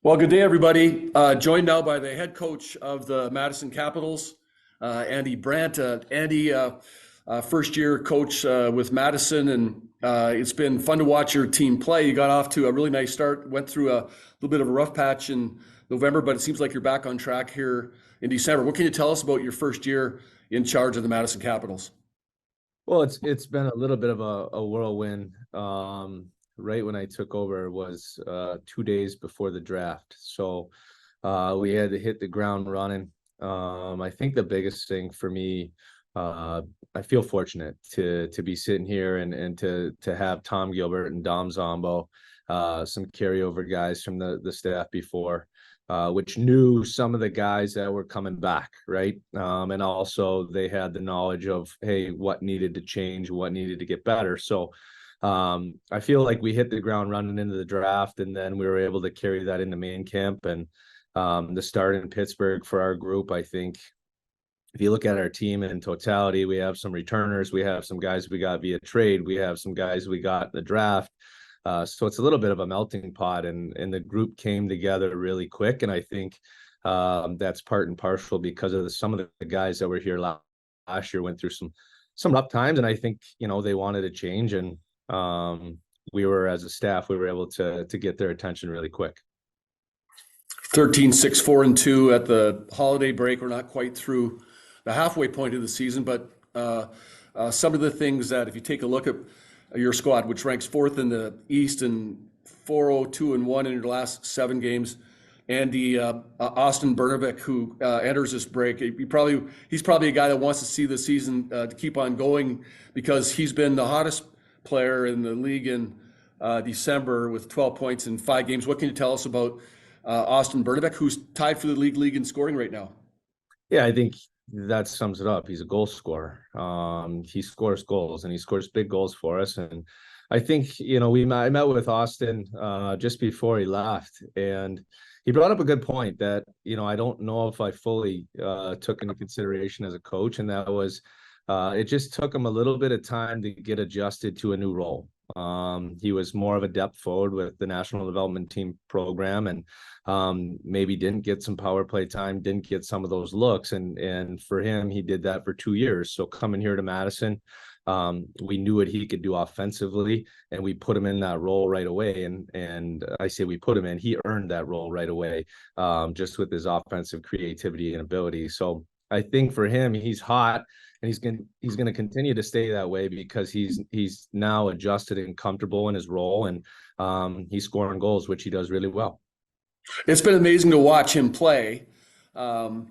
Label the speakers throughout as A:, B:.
A: Well, good day, everybody. Joined now by the head coach of the Madison Capitols, Andy Brandt. Andy, first year coach with Madison, and it's been fun to watch your team play. You got off to a really nice start, went through a little bit of a rough patch in November, but it seems like you're back on track here in December. What can you tell us about your first year in charge of the Madison Capitols?
B: Well, it's been a little bit of a whirlwind. Right when I took over was 2 days before the draft, so we had to hit the ground running. I think the biggest thing for me, I feel fortunate to be sitting here and to have Tom Gilbert and Dom Zombo, some carryover guys from the staff before, which knew some of the guys that were coming back, right? And also they had the knowledge of, hey, what needed to change, what needed to get better. So I feel like we hit the ground running into the draft, and then we were able to carry that into main camp. And the start in Pittsburgh for our group, I think if you look at our team in totality, we have some returners, we have some guys we got via trade, we have some guys we got in the draft. So it's a little bit of a melting pot, and the group came together really quick. And I think that's part and partial because of some of the guys that were here last year went through some rough times, and I think they wanted to change, and we were, as a staff, we were able to get their attention really quick.
A: 13-6-4-2 at the holiday break. We're not quite through the halfway point of the season, but some of the things that, if you take a look at your squad, which ranks fourth in the East and 4-2-1 in your last 7 games, Andy, Austin Bernovic, who enters this break, he's probably a guy that wants to see the season to keep on going, because he's been the hottest player in the league in December with 12 points in 5 games. What can you tell us about Austin Bernovic, who's tied for the league in scoring right now?
B: Yeah, I think that sums it up. He's a goal scorer. He scores goals, and he scores big goals for us. And I think, I met with Austin just before he left, and he brought up a good point that, I don't know if I fully took into consideration as a coach. And that was, it just took him a little bit of time to get adjusted to a new role. He was more of a depth forward with the National Development Team program, and maybe didn't get some power play time, didn't get some of those looks. And for him, he did that for 2 years. So coming here to Madison, we knew what he could do offensively, and we put him in that role right away. And I say we put him in, he earned that role right away, just with his offensive creativity and ability. So I think for him, he's hot, and he's going to continue to stay that way because he's now adjusted and comfortable in his role, and he's scoring goals, which he does really well.
A: It's been amazing to watch him play, on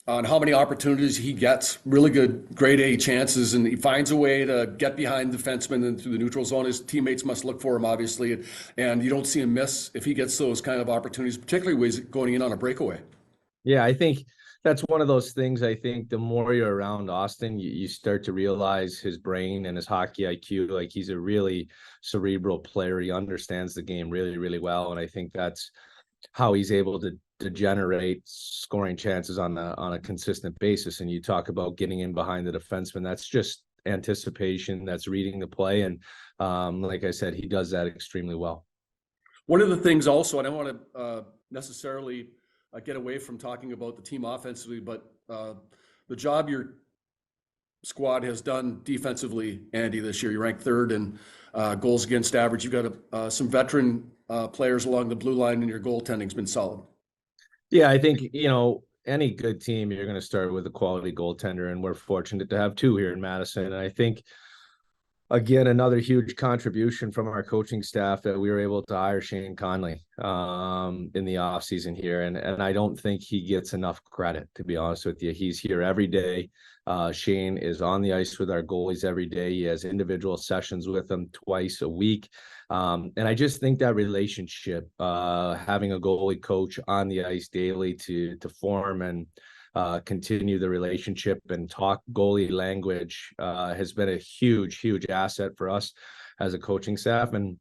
A: how many opportunities he gets, really good grade A chances, and he finds a way to get behind defensemen and through the neutral zone. His teammates must look for him, obviously, and you don't see him miss if he gets those kind of opportunities, particularly when he's going in on a breakaway.
B: Yeah, I think that's one of those things. I think the more you're around Austin, you start to realize his brain and his hockey IQ. Like, he's a really cerebral player. He understands the game really, really well. And I think that's how he's able to generate scoring chances on a consistent basis. And you talk about getting in behind the defenseman. That's just anticipation. That's reading the play. And like I said, he does that extremely well.
A: One of the things also, I don't want to necessarily get away from talking about the team offensively, but the job your squad has done defensively, Andy, this year. You ranked third in goals against average. You've got some veteran players along the blue line, and your goaltending's been solid.
B: Yeah, I think, any good team, you're going to start with a quality goaltender, and we're fortunate to have 2 here in Madison. And I think, again, another huge contribution from our coaching staff that we were able to hire Shane Conley in the offseason here. And I don't think he gets enough credit, to be honest with you. He's here every day. Shane is on the ice with our goalies every day. He has individual sessions with them twice a week. And I just think that relationship, having a goalie coach on the ice daily to form and continue the relationship and talk goalie language has been a huge, huge asset for us as a coaching staff. And,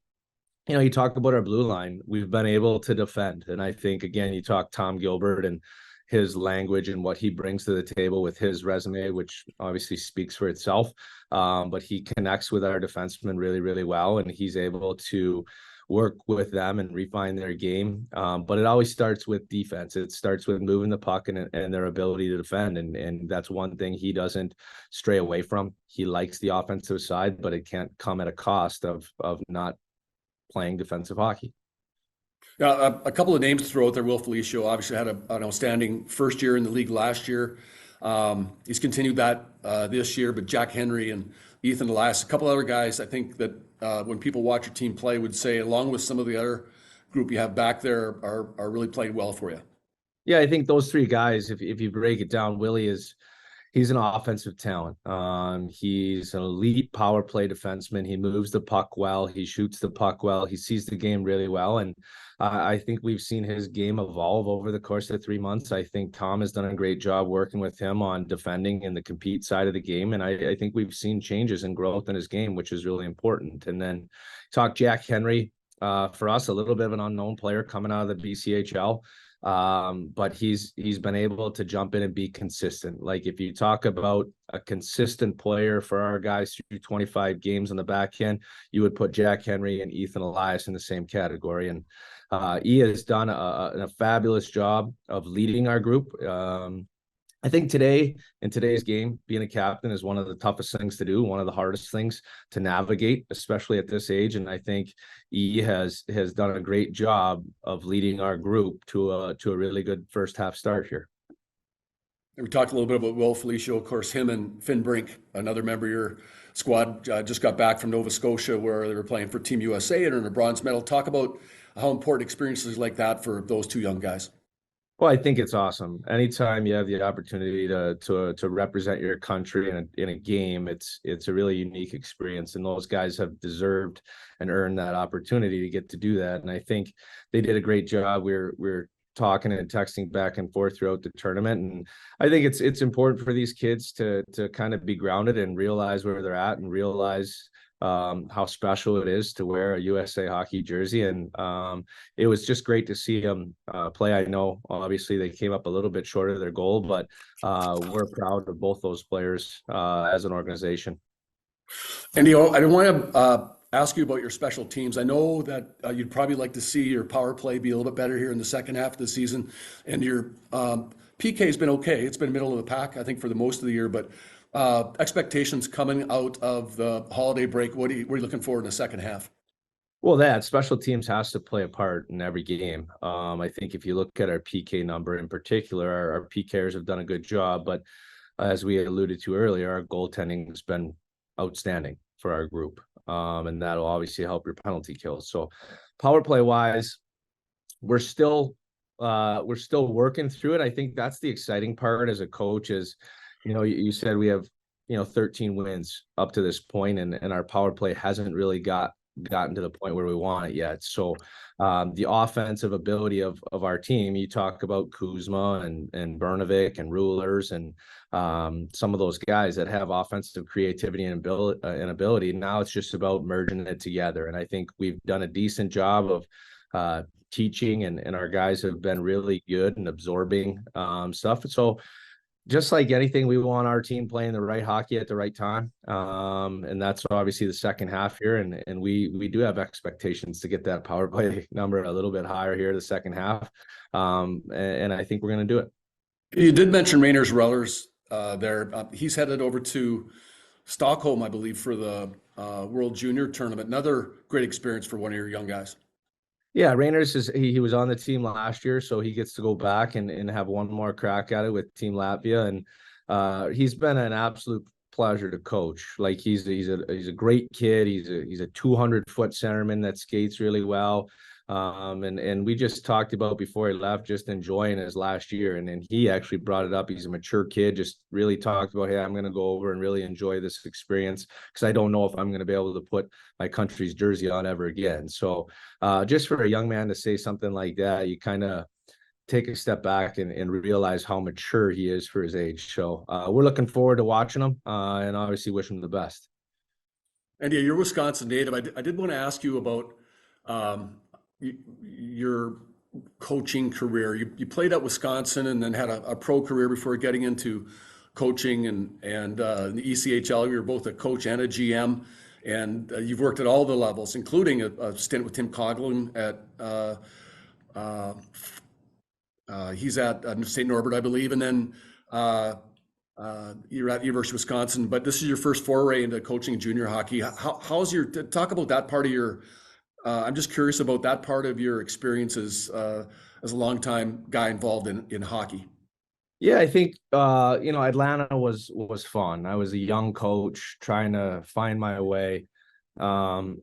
B: you talk about our blue line, we've been able to defend. And I think, again, you talk Tom Gilbert and his language and what he brings to the table with his resume, which obviously speaks for itself. But he connects with our defensemen really, really well. And he's able to work with them and refine their game. But it always starts with defense. It starts with moving the puck and their ability to defend. And that's one thing he doesn't stray away from. He likes the offensive side, but it can't come at a cost of not playing defensive hockey.
A: A couple of names to throw out there. Will Felicio obviously had an outstanding first year in the league last year. He's continued that this year, but Jack Henry and Ethan Elias, a couple other guys, I think that when people watch your team play would say, along with some of the other group you have back there, are really playing well for you.
B: Yeah, I think those three guys, if you break it down, he's an offensive talent. He's an elite power play defenseman. He moves the puck well. He shoots the puck well. He sees the game really well. And I think we've seen his game evolve over the course of 3 months. I think Tom has done a great job working with him on defending and the compete side of the game. And I think we've seen changes and growth in his game, which is really important. And then talk Jack Henry, for us, a little bit of an unknown player coming out of the BCHL. But he's been able to jump in and be consistent. Like if you talk about a consistent player for our guys through 25 games on the back end, you would put Jack Henry and Ethan Elias in the same category. And he has done a fabulous job of leading our group. I think in today's game, being a captain is one of the toughest things to do, one of the hardest things to navigate, especially at this age. And I think he has done a great job of leading our group to a really good first half start here.
A: We talked a little bit about Will Felicio, of course, him and Finn Brink, another member of your squad, just got back from Nova Scotia where they were playing for Team USA and earned a bronze medal. Talk about how important experiences like that for those two young guys.
B: Well, I think it's awesome. Anytime you have the opportunity to represent your country in a game, it's a really unique experience, and those guys have deserved and earned that opportunity to get to do that. And I think they did a great job. We're talking and texting back and forth throughout the tournament, and I think it's important for these kids to kind of be grounded and realize where they're at and realize how special it is to wear a USA hockey jersey. And it was just great to see them play. I know obviously they came up a little bit short of their goal, but we're proud of both those players as an organization.
A: And I don't want to ask you about your special teams. I know that you'd probably like to see your power play be a little bit better here in the second half of the season, and your PK has been okay. It's been middle of the pack, I think, for the most of the year, but expectations coming out of the holiday break, what are you looking for in the second half?
B: Well, that special teams has to play a part in every game. I think if you look at our PK number in particular, our PKers have done a good job, but as we alluded to earlier, our goaltending has been outstanding for our group. And that'll obviously help your penalty kills. So power play wise, we're still working through it. I think that's the exciting part as a coach is, you said we have, 13 wins up to this point, and our power play hasn't really gotten to the point where we want it yet. So the offensive ability of our team, you talk about Kuzma and Bernovic and Rulers and some of those guys that have offensive creativity and ability. Now it's just about merging it together. And I think we've done a decent job of teaching, and our guys have been really good in absorbing stuff. So just like anything, we want our team playing the right hockey at the right time. And that's obviously the second half here. And we do have expectations to get that power play number a little bit higher here the second half. And I think we're going to do it.
A: You did mention Rainers Rellers there. He's headed over to Stockholm, I believe, for the World Junior Tournament. Another great experience for one of your young guys.
B: Yeah, Rainers he was on the team last year, so he gets to go back and have one more crack at it with Team Latvia. And he's been an absolute pleasure to coach. Like he's a great kid. He's a 200-foot centerman that skates really well. And we just talked about before he left, just enjoying his last year. And then he actually brought it up. He's a mature kid, just really talked about, hey, I'm going to go over and really enjoy this experience because I don't know if I'm going to be able to put my country's jersey on ever again. So just for a young man to say something like that, you kind of take a step back and realize how mature he is for his age. So we're looking forward to watching him and obviously wish him the best.
A: And yeah, you're a Wisconsin native. I did want to ask you about your coaching career. You played at Wisconsin and then had a pro career before getting into coaching and the ECHL. You were both a coach and a GM. and you've worked at all the levels, including a stint with Tim Coughlin at he's at St. Norbert, I believe, and then you're at the University of Wisconsin. But this is your first foray into coaching junior hockey. How's your talk about that part of your? I'm just curious about that part of your experiences as a longtime guy involved in hockey.
B: Yeah, I think Atlanta was fun. I was a young coach trying to find my way. And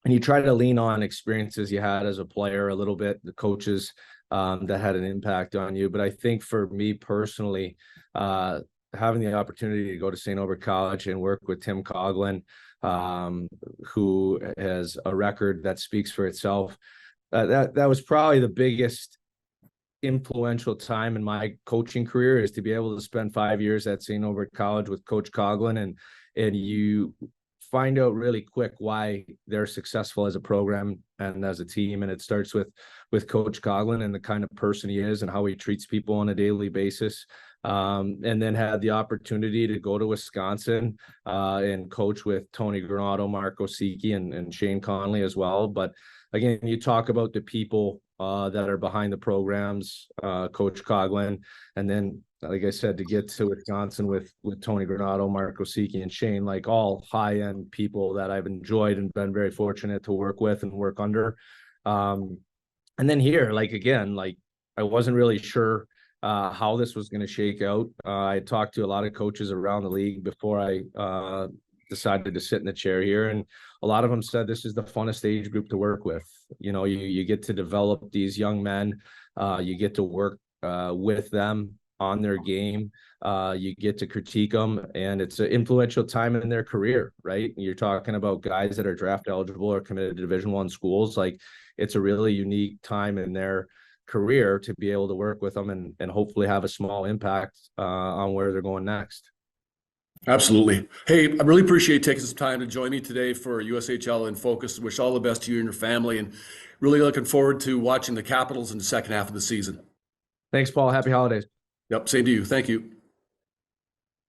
B: you try to lean on experiences you had as a player a little bit, the coaches that had an impact on you. But I think for me personally, having the opportunity to go to St. Norbert College and work with Tim Coughlin, who has a record that speaks for itself, that was probably the biggest influential time in my coaching career, is to be able to spend 5 years at St. Norbert College with Coach Coughlin, and you find out really quick why they're successful as a program and as a team. And it starts with Coach Coughlin and the kind of person he is and how he treats people on a daily basis. And then had the opportunity to go to Wisconsin and coach with Tony Granato, Marco Sicchi, and Shane Conley as well. But again, you talk about the people that are behind the programs, Coach Coughlin, and then, like I said, to get to Wisconsin with Tony Granato, Marco Sicchi, and Shane, like all high-end people that I've enjoyed and been very fortunate to work with and work under. And then here, I wasn't really sure how this was going to shake out. I talked to a lot of coaches around the league before I decided to sit in the chair here, and a lot of them said this is the funnest age group to work with. You get to develop these young men, you get to work with them on their game, you get to critique them, and it's an influential time in their career, right? You're talking about guys that are draft eligible or committed to Division I schools. Like, it's a really unique time in their career to be able to work with them and hopefully have a small impact on where they're going next.
A: Absolutely. Hey, I really appreciate taking some time to join me today for USHL in Focus. Wish all the best to you and your family, and really looking forward to watching the Capitals in the second half of the season.
B: Thanks, Paul. Happy holidays.
A: Yep, same to you. Thank you.